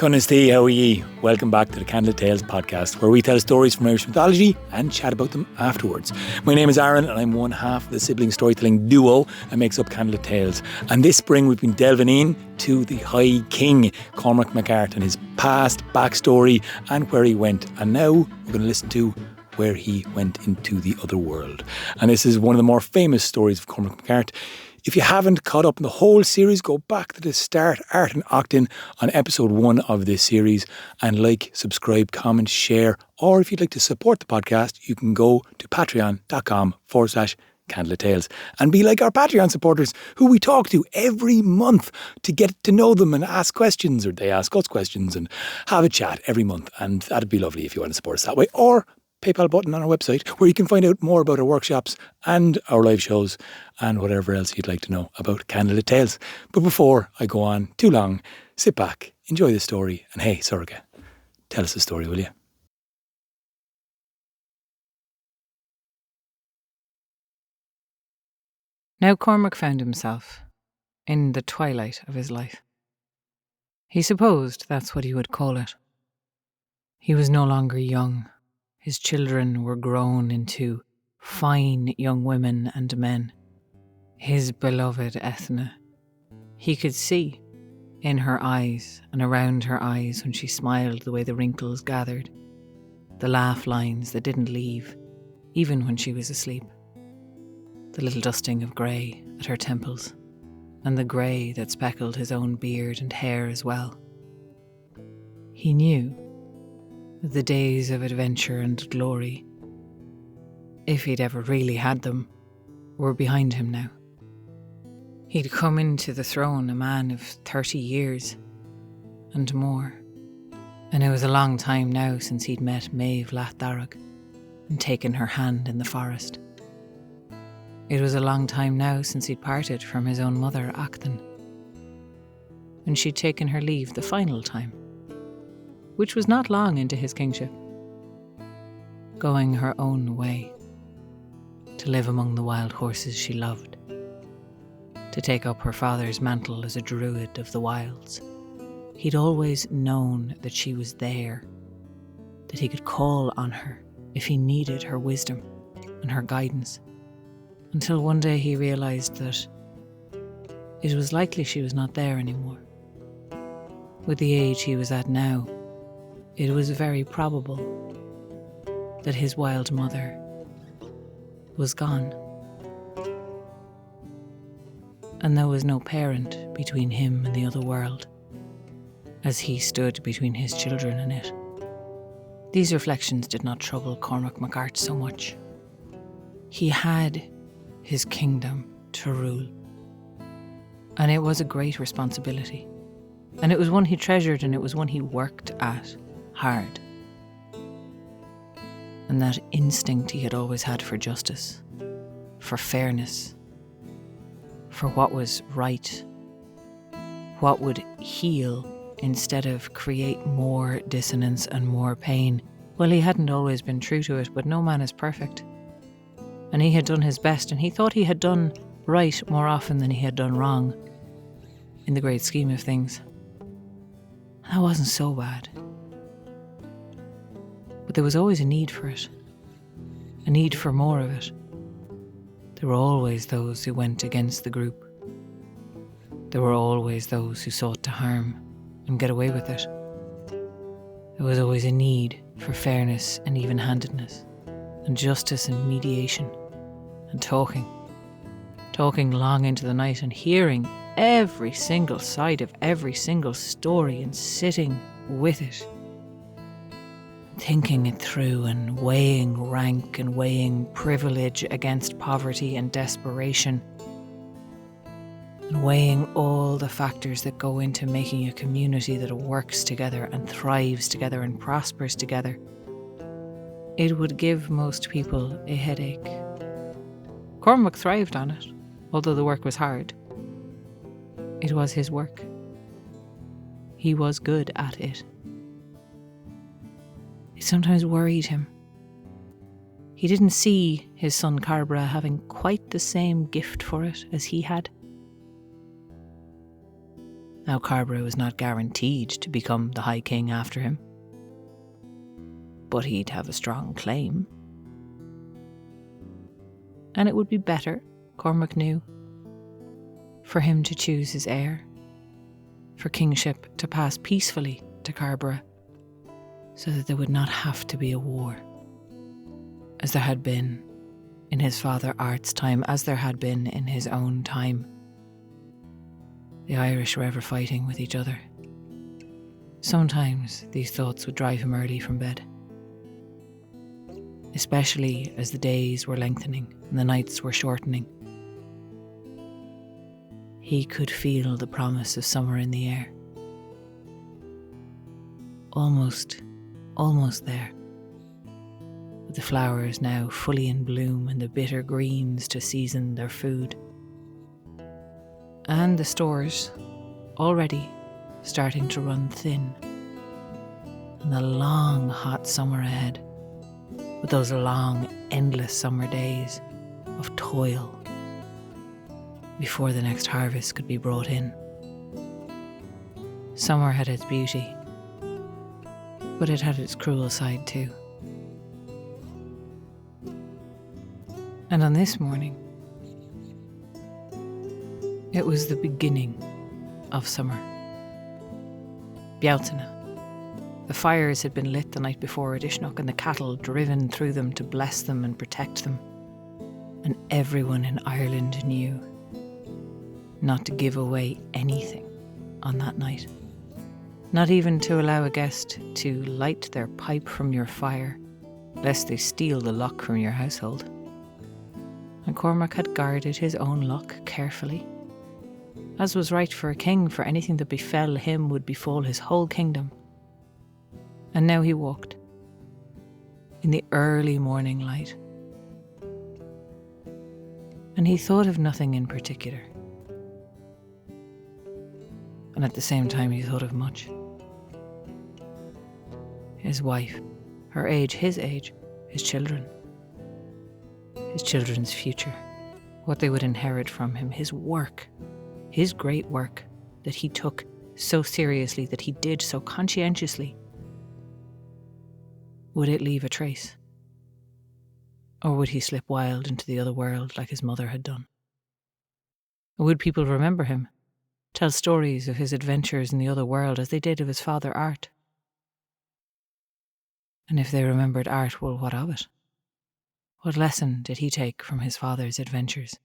Conistee, how are ye? Welcome back to the Candlelit Tales podcast, where we tell stories from Irish mythology and chat about them afterwards. My name is Aaron, and I'm one half of the sibling storytelling duo that makes up Candlelit Tales. And this spring we've been delving in to the High King, Cormac Mac Airt, and his past, backstory, and where he went. And now we're going to listen to where he went into the other world. And this is one of the more famous stories of Cormac Mac Airt. If you haven't caught up in the whole series, go back to the start, Art and Octon, on episode 1 of this series, and like, subscribe, comment, share, or if you'd like to support the podcast, you can go to patreon.com/Candlelit Tales and be like our Patreon supporters who we talk to every month to get to know them and ask questions, or they ask us questions, and have a chat every month. And that'd be lovely if you want to support us that way. Or PayPal button on our website where you can find out more about our workshops and our live shows and whatever else you'd like to know about Candlelit Tales. But before I go on too long, sit back, enjoy the story, and hey, Sorga, tell us the story, will you? Now Cormac found himself in the twilight of his life. He supposed that's what he would call it. He was no longer young. His children were grown into fine young women and men. His beloved Ethna. He could see in her eyes and around her eyes when she smiled the way the wrinkles gathered, the laugh lines that didn't leave, even when she was asleep, the little dusting of grey at her temples, and the grey that speckled his own beard and hair as well. He knew the days of adventure and glory, if he'd ever really had them, were behind him now. He'd come into the throne a man of 30 years and more, and it was a long time now since he'd met Maeve Lathdharag and taken her hand in the forest. It was a long time now since he'd parted from his own mother, Acton, and she'd taken her leave the final time, which was not long into his kingship, going her own way, to live among the wild horses she loved, to take up her father's mantle as a druid of the wilds. He'd always known that she was there, that he could call on her if he needed her wisdom and her guidance, until one day he realised that it was likely she was not there anymore. With the age he was at now, it was very probable that his wild mother was gone, and there was no parent between him and the other world, as he stood between his children and it. These reflections did not trouble Cormac Mac Airt so much. He had his kingdom to rule, and it was a great responsibility, and it was one he treasured, and it was one he worked at hard. And that instinct he had always had for justice, for fairness, for what was right, what would heal instead of create more dissonance and more pain. Well, he hadn't always been true to it, but no man is perfect. And he had done his best, and he thought he had done right more often than he had done wrong in the great scheme of things. That wasn't so bad. But there was always a need for it, a need for more of it. There were always those who went against the group. There were always those who sought to harm and get away with it. There was always a need for fairness and even-handedness, and justice and mediation, and talking long into the night and hearing every single side of every single story and sitting with it, thinking it through and weighing rank and weighing privilege against poverty and desperation, and weighing all the factors that go into making a community that works together and thrives together and prospers together. It would give most people a headache. Cormac thrived on it, although the work was hard. It was his work. He was good at it. It sometimes worried him. He didn't see his son Carbra having quite the same gift for it as he had. Now Carbra was not guaranteed to become the High King after him, but he'd have a strong claim. And it would be better, Cormac knew, for him to choose his heir, for kingship to pass peacefully to Carbra, so that there would not have to be a war, as there had been in his father Art's time, as there had been in his own time. The Irish were ever fighting with each other. Sometimes these thoughts would drive him early from bed, especially as the days were lengthening and the nights were shortening. He could feel the promise of summer in the air. Almost there. With the flowers now fully in bloom and the bitter greens to season their food. And the stores already starting to run thin. And the long, hot summer ahead, with those long, endless summer days of toil before the next harvest could be brought in. Summer had its beauty, but it had its cruel side too. And on this morning, it was the beginning of summer. Bealtaine. The fires had been lit the night before at Ishnok and the cattle driven through them to bless them and protect them. And everyone in Ireland knew not to give away anything on that night. Not even to allow a guest to light their pipe from your fire, lest they steal the luck from your household. And Cormac had guarded his own luck carefully, as was right for a king, for anything that befell him would befall his whole kingdom. And now he walked in the early morning light, and he thought of nothing in particular. And at the same time he thought of much. His wife, her age, his children, his children's future, what they would inherit from him, his work, his great work that he took so seriously, that he did so conscientiously. Would it leave a trace? Or would he slip wild into the other world like his mother had done? Or would people remember him, tell stories of his adventures in the other world as they did of his father Art? And if they remembered Art, well, what of it? What lesson did he take from his father's adventures?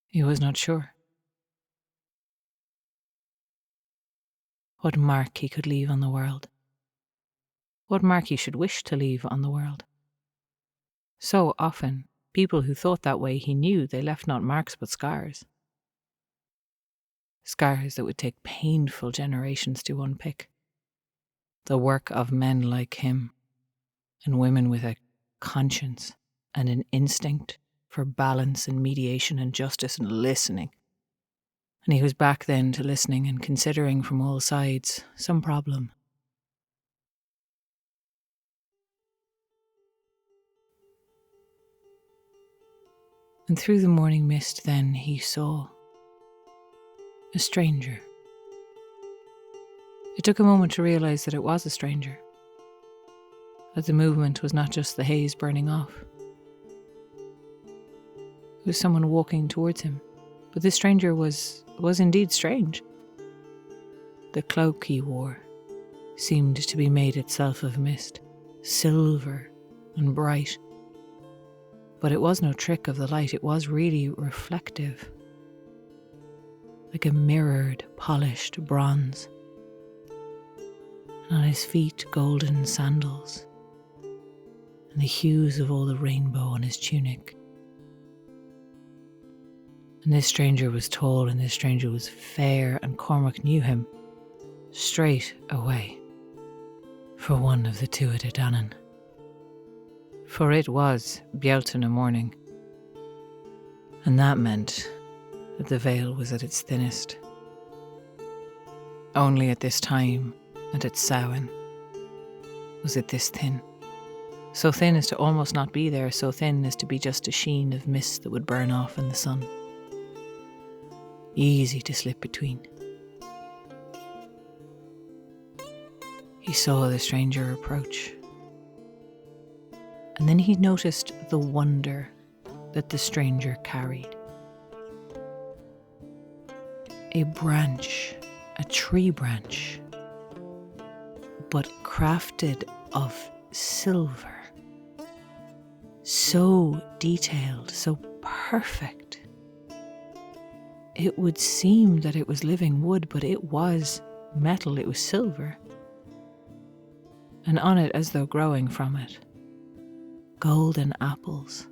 He was not sure. What mark he could leave on the world. What mark he should wish to leave on the world. So often, people who thought that way, he knew they left not marks but scars. Scars that would take painful generations to unpick. The work of men like him, and women with a conscience and an instinct for balance and mediation and justice and listening. And he was back then to listening and considering from all sides some problem. And through the morning mist then he saw a stranger. It took a moment to realise that it was a stranger, that the movement was not just the haze burning off. It was someone walking towards him, but this stranger was indeed strange. The cloak he wore seemed to be made itself of mist, silver and bright. But it was no trick of the light, it was really reflective, like a mirrored, polished bronze. And on his feet, golden sandals, and the hues of all the rainbow on his tunic. And this stranger was tall, and this stranger was fair, and Cormac knew him straight away for one of the Tuatha Dé Danann. For it was Bealtaine morning, and that meant that the veil was at its thinnest. Only at this time and at Samhain was it this thin. So thin as to almost not be there, so thin as to be just a sheen of mist that would burn off in the sun. easy to slip between. He saw the stranger approach, and then he noticed the wonder that the stranger carried. A branch, a tree branch, but crafted of silver. So detailed, so perfect. It would seem that it was living wood, but it was metal, it was silver. And on it, as though growing from it, golden apples.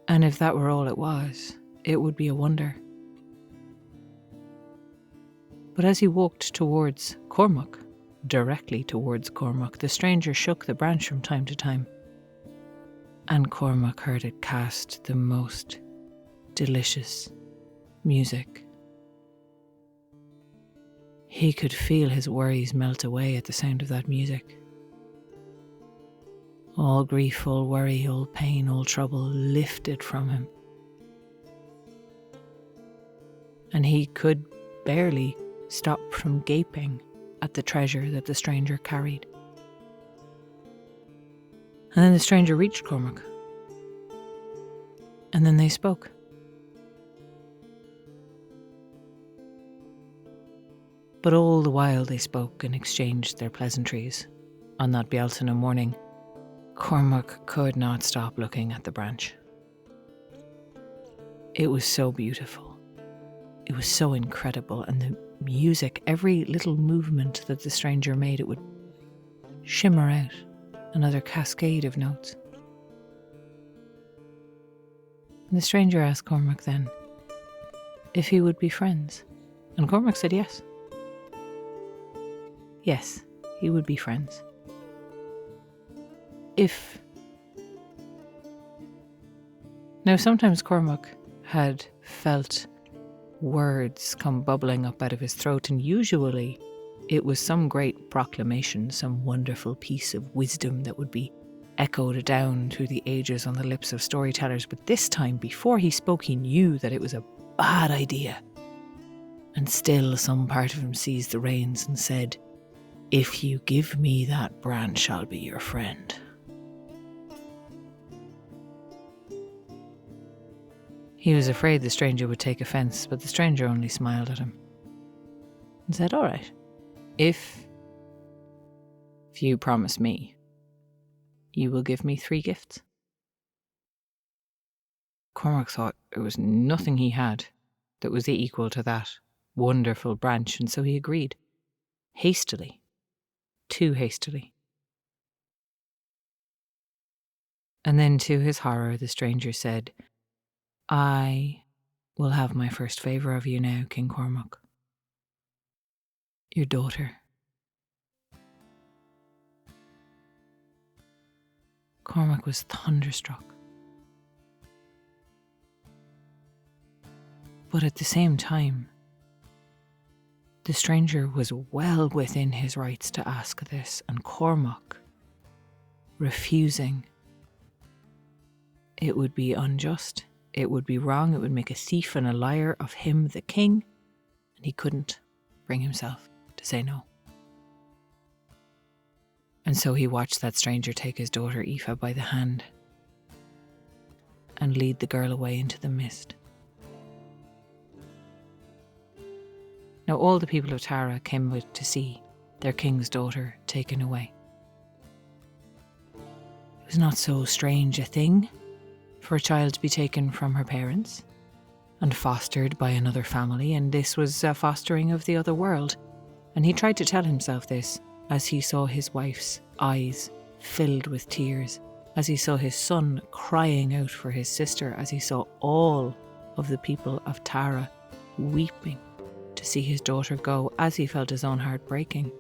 And if that were all it was, it would be a wonder. But as he walked towards Cormac, directly towards Cormac, the stranger shook the branch from time to time, and Cormac heard it cast the most delicious music. He could feel his worries melt away at the sound of that music. All grief, all worry, all pain, all trouble lifted from him. And he could barely stop from gaping at the treasure that the stranger carried. And then the stranger reached Cormac. And then they spoke. But all the while they spoke and exchanged their pleasantries, on that Bealtaine morning, Cormac could not stop looking at the branch. It was so beautiful. It was so incredible, and the music, every little movement that the stranger made, it would shimmer out another cascade of notes. And the stranger asked Cormac then if he would be friends, and Cormac said yes. Yes, he would be friends. If... Now, sometimes Cormac had felt words come bubbling up out of his throat, and usually it was some great proclamation, some wonderful piece of wisdom that would be echoed down through the ages on the lips of storytellers. But this time, before he spoke, he knew that it was a bad idea. And still some part of him seized the reins and said, "If you give me that branch, I'll be your friend." He was afraid the stranger would take offence, but the stranger only smiled at him and said, "All right, if you promise me, you will give me 3 gifts." Cormac thought there was nothing he had that was equal to that wonderful branch, and so he agreed, hastily, too hastily. And then, to his horror, the stranger said, "I will have my first favour of you now, King Cormac. Your daughter." Cormac was thunderstruck. But at the same time, the stranger was well within his rights to ask this, and Cormac refusing, it would be unjust, it would be wrong, it would make a thief and a liar of him, the king, and he couldn't bring himself to say no. And so he watched that stranger take his daughter Aoife by the hand and lead the girl away into the mist. Now all the people of Tara came out to see their king's daughter taken away. It was not so strange a thing for a child to be taken from her parents and fostered by another family, and this was a fostering of the other world. And he tried to tell himself this as he saw his wife's eyes filled with tears, as he saw his son crying out for his sister, as he saw all of the people of Tara weeping to see his daughter go, as he felt his own heart breaking.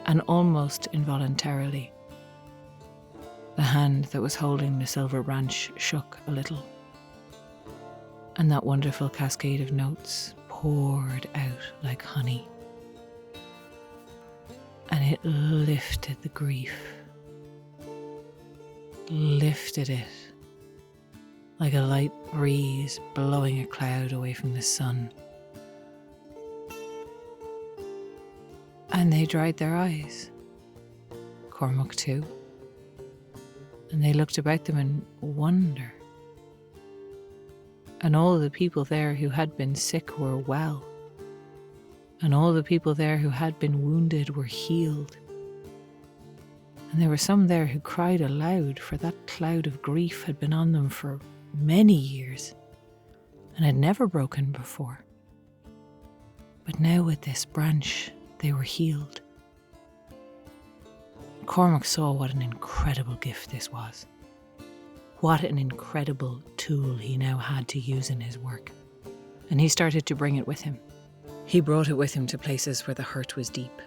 And almost involuntarily, the hand that was holding the silver branch shook a little, and that wonderful cascade of notes poured out like honey, and it lifted the grief, lifted it like a light breeze blowing a cloud away from the sun. And they dried their eyes, Cormac too, and they looked about them in wonder. And all the people there who had been sick were well, and all the people there who had been wounded were healed. And there were some there who cried aloud, for that cloud of grief had been on them for many years and had never broken before. But now with this branch, they were healed. Cormac saw what an incredible gift this was. What an incredible tool he now had to use in his work. And he started to bring it with him. He brought it with him to places where the hurt was deep,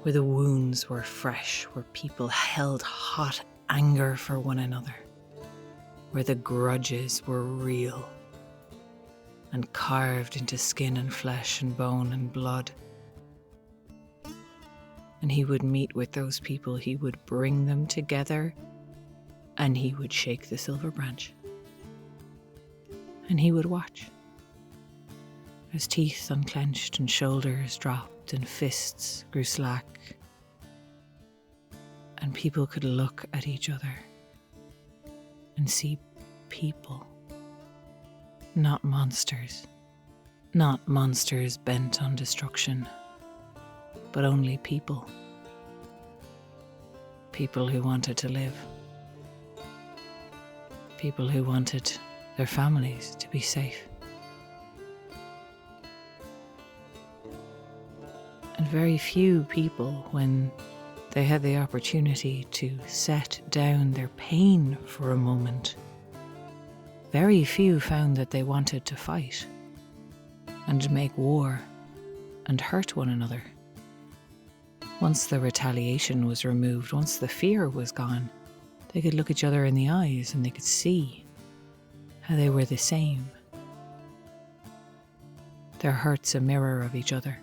where the wounds were fresh, where people held hot anger for one another, where the grudges were real and carved into skin and flesh and bone and blood. And he would meet with those people, he would bring them together, and he would shake the silver branch. And he would watch as teeth unclenched and shoulders dropped and fists grew slack, and people could look at each other and see people, not monsters bent on destruction, but only people. People who wanted to live. People who wanted their families to be safe. And very few people, when they had the opportunity to set down their pain for a moment, very few found that they wanted to fight and make war and hurt one another. Once the retaliation was removed, once the fear was gone, they could look each other in the eyes and they could see how they were the same. Their hurts a mirror of each other.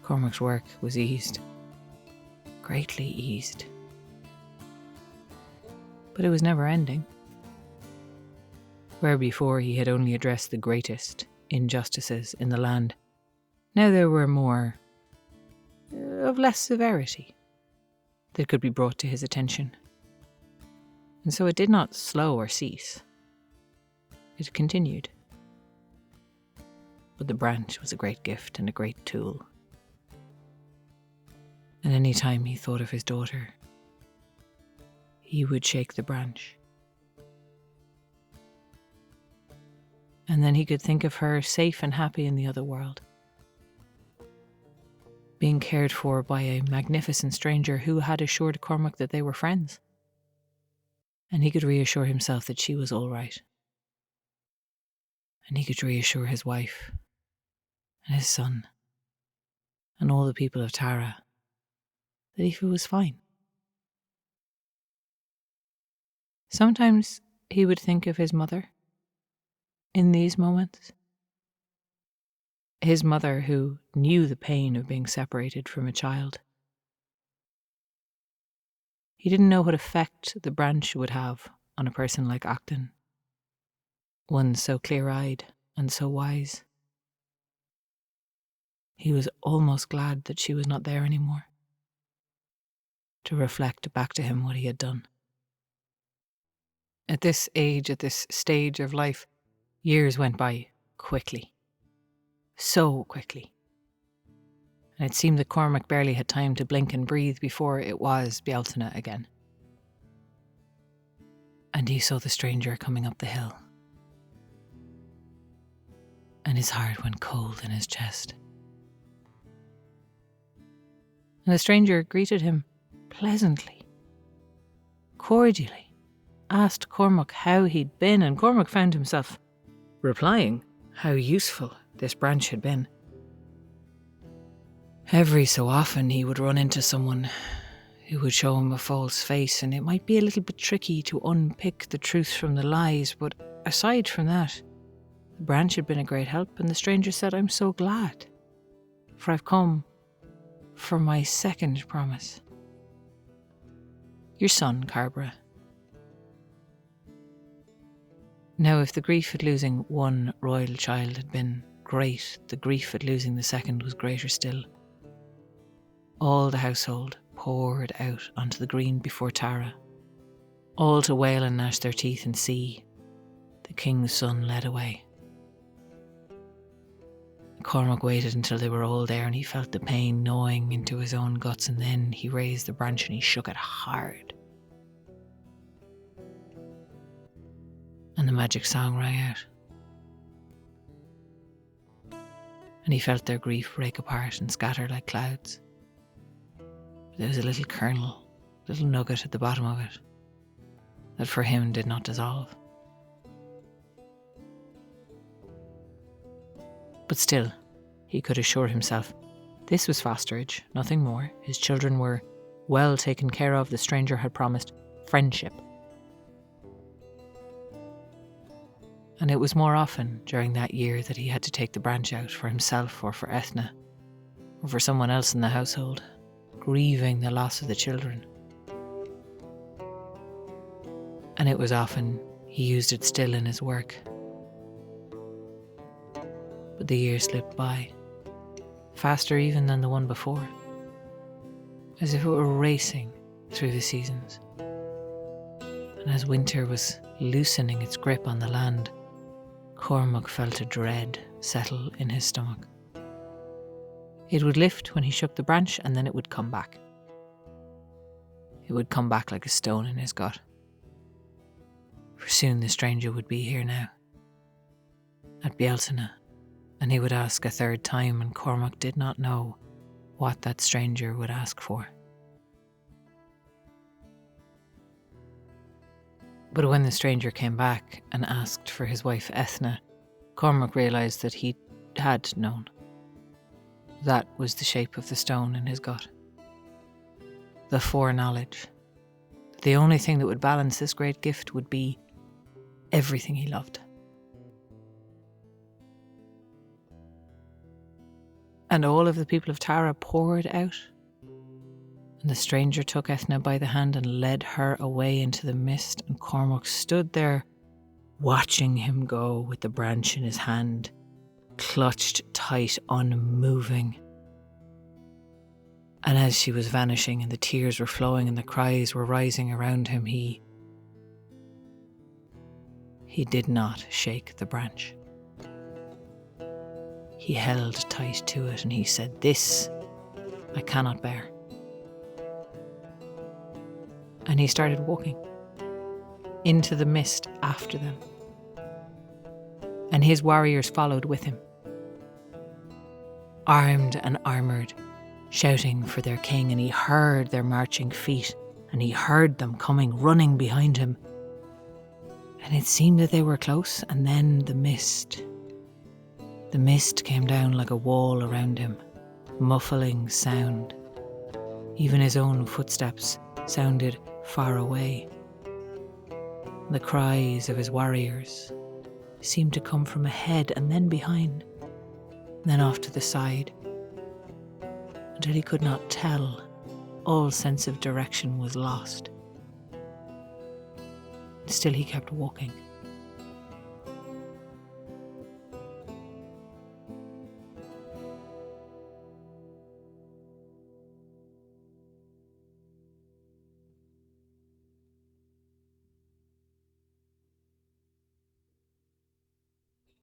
Cormac's work was eased, greatly eased. But it was never ending. Where before he had only addressed the greatest injustices in the land, now there were more, of less severity, that could be brought to his attention. And so it did not slow or cease. It continued. But the branch was a great gift and a great tool. And any time he thought of his daughter, he would shake the branch. And then he could think of her safe and happy in the other world, being cared for by a magnificent stranger who had assured Cormac that they were friends. And he could reassure himself that she was all right. And he could reassure his wife and his son and all the people of Tara that Aoife was fine. Sometimes he would think of his mother in these moments. His mother, who knew the pain of being separated from a child. He didn't know what effect the branch would have on a person like Acton, one so clear-eyed and so wise. He was almost glad that she was not there anymore, to reflect back to him what he had done. At this age, at this stage of life, years went by quickly. So quickly. And it seemed that Cormac barely had time to blink and breathe before it was Bealtaine again. And he saw the stranger coming up the hill. And his heart went cold in his chest. And the stranger greeted him pleasantly, cordially, asked Cormac how he'd been, and Cormac found himself replying how useful this branch had been. Every so often he would run into someone who would show him a false face, and it might be a little bit tricky to unpick the truth from the lies, but aside from that, the branch had been a great help, and the stranger said, "I'm so glad, for I've come for my second promise. Your son, Carbra, Now, if the grief at losing one royal child had been great, the grief at losing the second was greater still. All the household poured out onto the green before Tara, all to wail and gnash their teeth and see the king's son led away. Cormac waited until they were all there, and he felt the pain gnawing into his own guts, and then he raised the branch and he shook it hard. And the magic song rang out. And he felt their grief break apart and scatter like clouds. But there was a little kernel, little nugget at the bottom of it, that for him did not dissolve. But still, he could assure himself, this was fosterage, nothing more. His children were well taken care of. The stranger had promised friendship. And it was more often during that year that he had to take the branch out for himself or for Ethna, or for someone else in the household, grieving the loss of the children. And it was often he used it still in his work. But the year slipped by, faster even than the one before, as if it were racing through the seasons. And as winter was loosening its grip on the land, Cormac felt a dread settle in his stomach. It would lift when he shook the branch, and then it would come back. It would come back like a stone in his gut. For soon the stranger would be here now, at Bealtaine, and he would ask a third time, and Cormac did not know what that stranger would ask for. But when the stranger came back and asked for his wife Ethna, Cormac realised that he had known. That was the shape of the stone in his gut. The foreknowledge. The only thing that would balance this great gift would be everything he loved. And all of the people of Tara poured out. And the stranger took Ethna by the hand and led her away into the mist, and Cormac stood there, watching him go with the branch in his hand, clutched tight, unmoving. And as she was vanishing and the tears were flowing and the cries were rising around him, he did not shake the branch. He held tight to it and he said, "This I cannot bear." And he started walking into the mist after them. And his warriors followed with him, armed and armoured, shouting for their king, and he heard their marching feet, and he heard them coming, running behind him. And it seemed that they were close, and then the mist came down like a wall around him, muffling sound. Even his own footsteps sounded far away. The cries of his warriors seemed to come from ahead and then behind, then off to the side, until he could not tell. All sense of direction was lost. Still he kept walking.